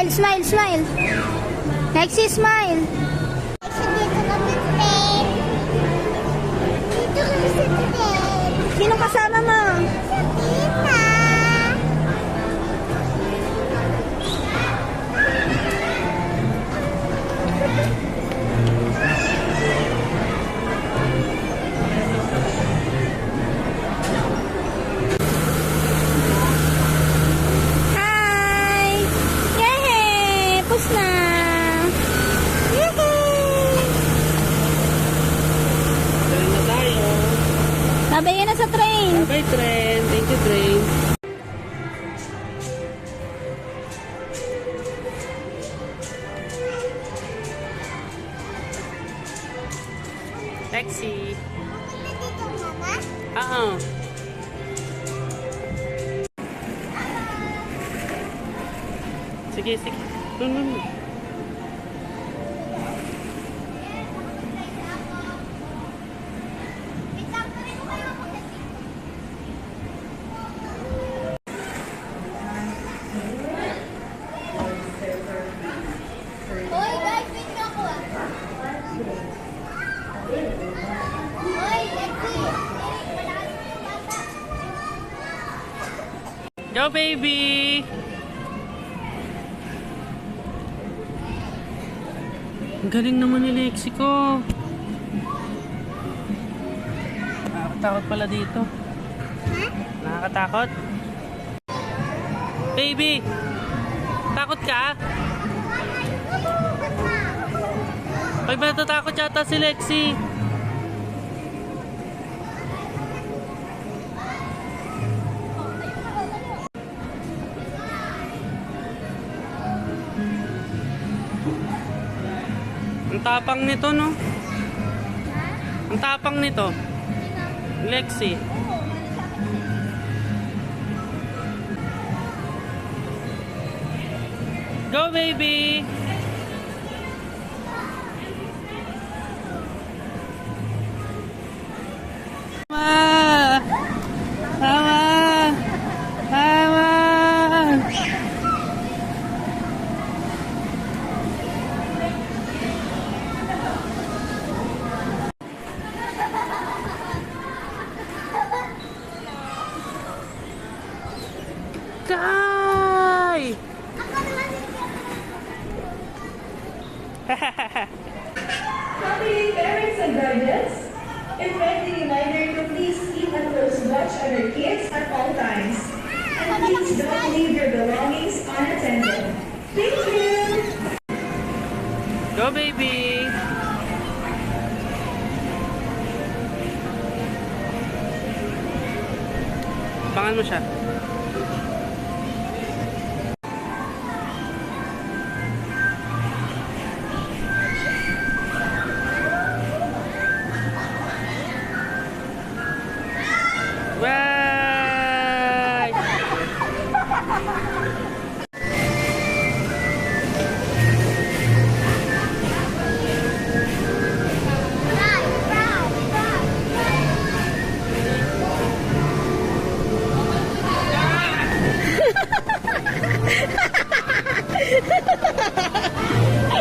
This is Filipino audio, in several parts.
Smile, smile, smile. Lexi, smile. Sino kasama mo? Hi! Yehey! Pus na! Galing na tayo. Sabayan na sa train. Bye, train. Thank you, train. Taxi. Oo. Sige, sige. No. Hoy, guys, wait na ako ah. Hoy, Lexi. Go, baby! Ang galing naman ni Lexi ko. Nakakatakot pala dito. Nakakatakot? Baby! Takot ka? Pag natatakot yata si Lexi. Ang tapang nito, no? Ang tapang nito. Lexi. Go, baby! Mama! Mama! Mama! Kai! Happy parents and guardians, a friendly reminder to please keep a close watch on your kids at all times. And please don't leave your belongings unattended. Thank you! Go, baby! Abangan mo siya. Bye!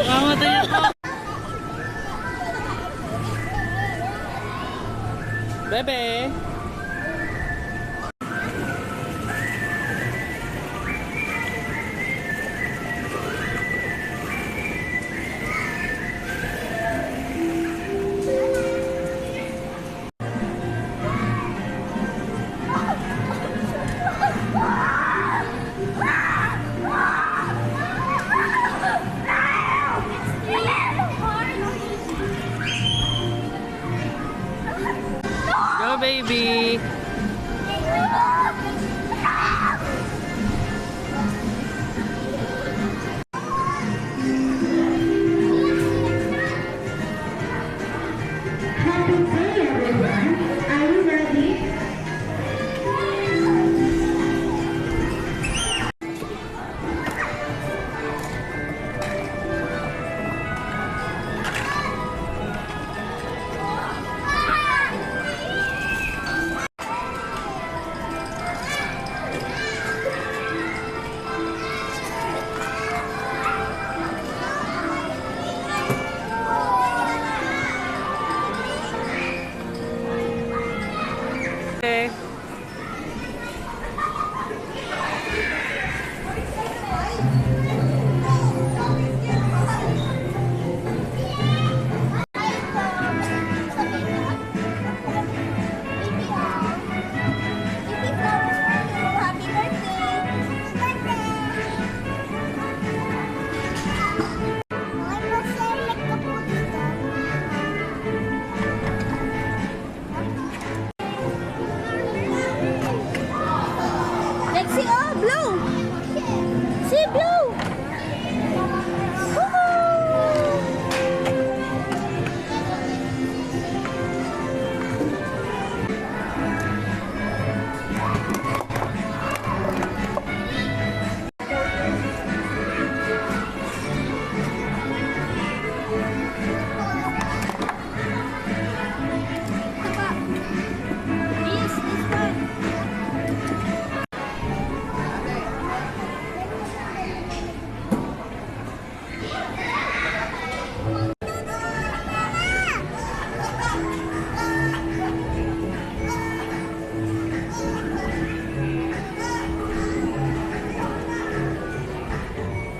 Mamatay ako! Bebe! Go, baby! Lexi, oh, blow! See, blow! Woohoo! Yes, this one.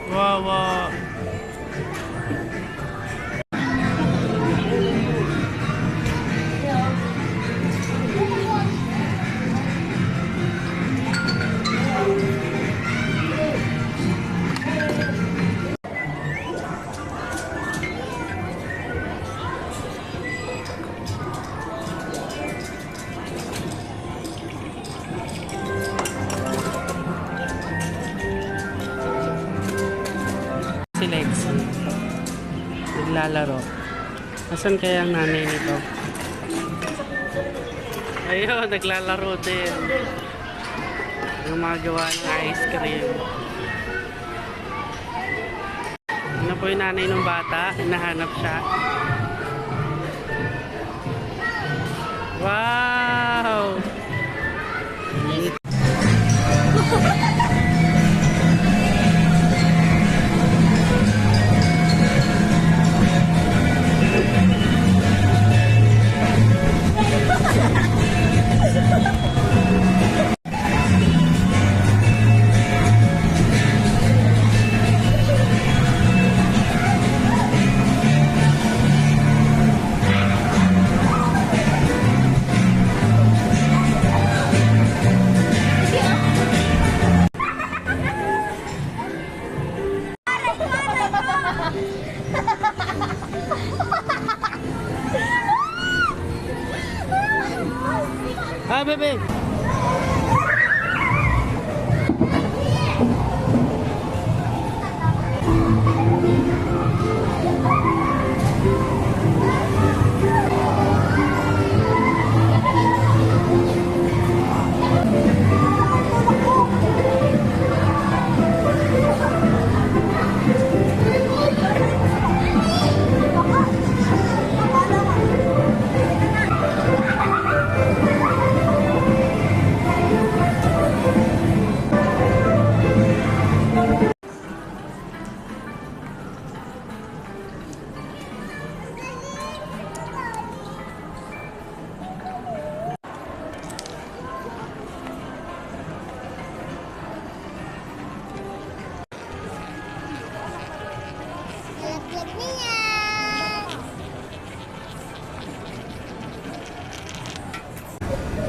Wow, wow. Si Lexi. Naglalaro. Nasaan kaya ang nanay nito? Ayun, naglalaro din. Yung mga gawa ng ice cream. Ano po yung nanay ng bata? Hinahanap siya. Wow! Ah, bebe! Lag-lag niya.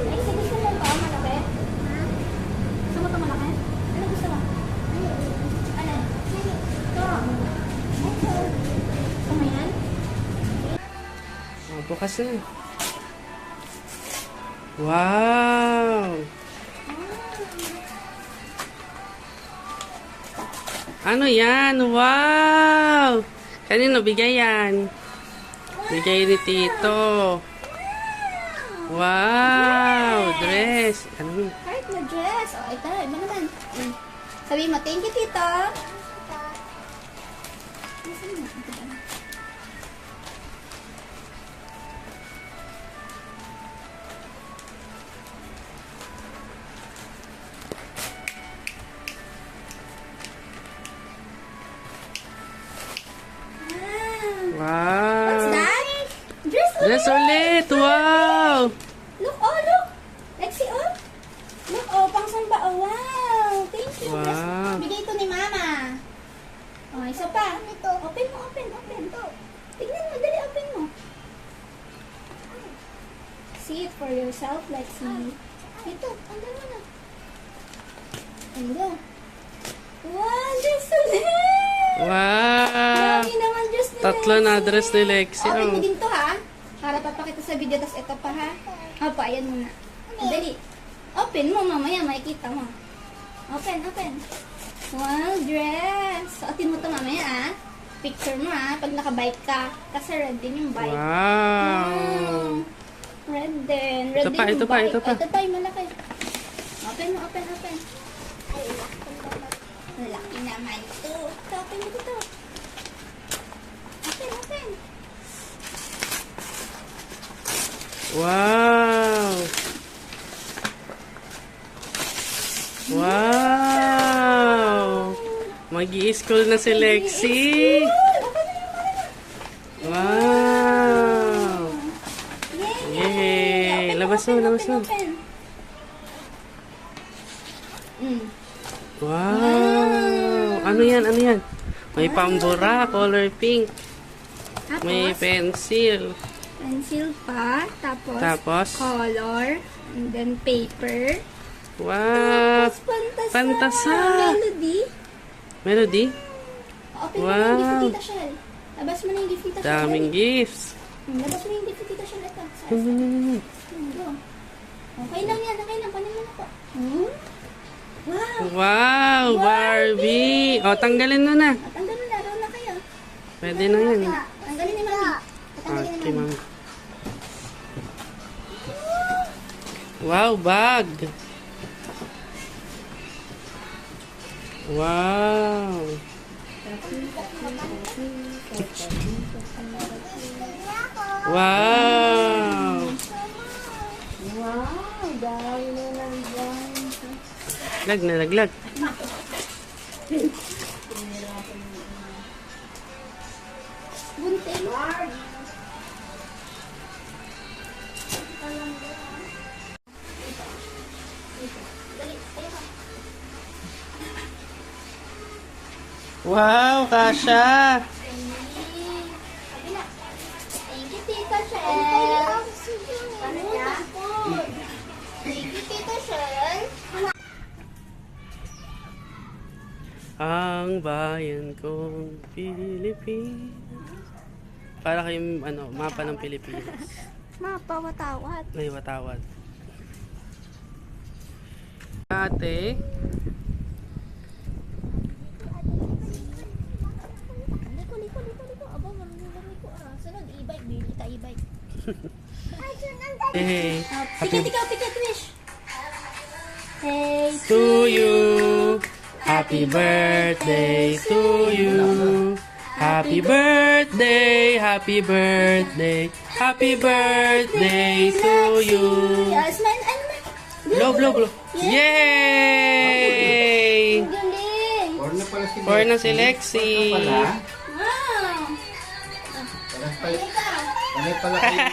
Ay, gusto mo ito, malaki? Gusto mo ito malaki? Ano gusto mo? Ano? Ito. Gusto mo yan? Oh, bukas na. Wow! Ano yan? Wow! Kanino bigay yan? Bigay ni Tito. Wow! Dress. Ano? Heart na dress. O, ito. Iba naman. Sabi mo, thank you, Tito. What's Wow! that? Dress ulit. Dress ulit! Wow! Look, oh, look. Lexi, oh. Look, oh, pang samba. Oh, wow. Thank you. Wow. Dress. Bigay ito ni Mama. Oh, isa pa. Ito. Open mo, open. Tignan mo, dali, open mo. See it for yourself, Lexi. Ito, tanggal mo na. Tanggal. Wow, dress ulit. Wow! Dami naman dress ni Tatlo na Lexi. dress ni Lexi. Open mo Oh. din to, ha? Para papakita sa video, tas ito pa, ha? Opo, ayan muna. Dali. Open mo, mamaya makikita mo. Open, open. Wow, dress. Suotin mo ito mamaya, ah. Picture mo, ah, pag nakabike ka. Kasi red din yung bike. Wow! Red din. Red Ito din pa, yung ito pa, bike. ito pa. Ito pa, yung malaki. Open mo, open, open. Ay, laki naman ito. Open mo dito. Open, open. Wow! Wow! Mag-i-school na si Lexi! Wow! Yay! Labas mo, labas mo. Wow! Ano yan, ano yan? May pambura, color pink. May pencil. Pencil pa, Tapos? color, and then paper. Wow! Pantasa. Pantasa. Melody. Melody? Open mo Wow. na yung gift ni Tita Shell. Labas mo na yung gift ni Tita Shell. Daming gifts. Labas mo yung gift ni Tita Shell. Ito. Go. Okay lang yan. Okay lang. Panin mo na po. Wow. Wow! Barbie! O, tanggalin mo na. Tanggal mo na. Roll na kayo. Pwede na yan. Tanggalin ni Mami. Tanggalin Okay, ni Mami. ma'am. Wow, bag! Wow! Wow! Wow. Dahil na lang dyan. Lag na, laglag. Bunting. Wow, Kasha! Thank you, Tita Shell. Thank you, Tita Shell. Ang bayan kong Pilipinas. Para kayong mapa ng Pilipinas. Mapawatawat. May watawad. Ate, Liko. Aba, marunong ko. Sunod, e-bike. Bili ka e-bike. hey, Ticket, wish. Hey, to you. Happy birthday to you. Happy birthday, happy birthday, happy birthday to you. Smile, ano na? Blow. Yay! Ang galing. For na si Lexi. Wow. Panay pala kayo.